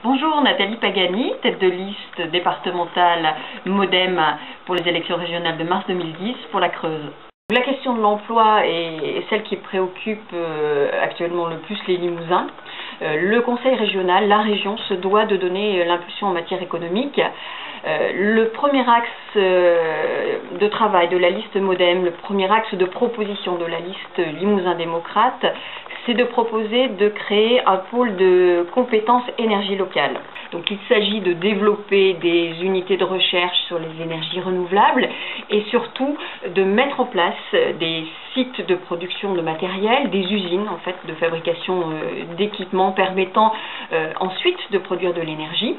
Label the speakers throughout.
Speaker 1: Bonjour, Nathalie Pagani, tête de liste départementale MoDem pour les élections régionales de mars 2010 pour la Creuse. La question de l'emploi est celle qui préoccupe actuellement le plus les Limousins. Le conseil régional, la région, se doit de donner l'impulsion en matière économique. Le premier axe de travail de la liste MoDem, le premier axe de proposition de la liste Limousin démocrate, c'est de proposer de créer un pôle de compétences énergie locale. Donc il s'agit de développer des unités de recherche sur les énergies renouvelables et surtout de mettre en place des sites de production de matériel, des usines en fait de fabrication d'équipements permettant ensuite de produire de l'énergie.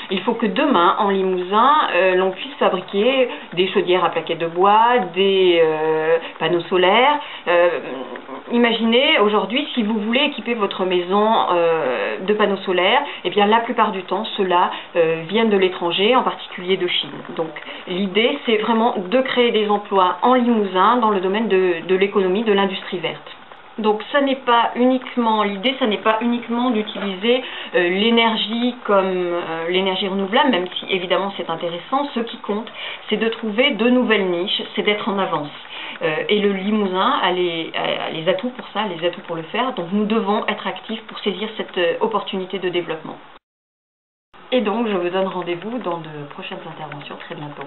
Speaker 1: Il faut que demain, en Limousin, l'on puisse fabriquer des chaudières à plaquettes de bois, des panneaux solaires. Imaginez aujourd'hui, si vous voulez équiper votre maison de panneaux solaires, eh bien la plupart du temps, ceux-là viennent de l'étranger, en particulier de Chine. Donc l'idée, c'est vraiment de créer des emplois en Limousin dans le domaine de l'économie, de l'industrie verte. Donc ça n'est pas uniquement l'idée, ça n'est pas uniquement d'utiliser l'énergie comme l'énergie renouvelable, même si évidemment c'est intéressant. Ce qui compte, c'est de trouver de nouvelles niches, c'est d'être en avance. Et le Limousin a les atouts pour ça, les atouts pour le faire. Donc nous devons être actifs pour saisir cette opportunité de développement. Et donc je vous donne rendez-vous dans de prochaines interventions très bientôt.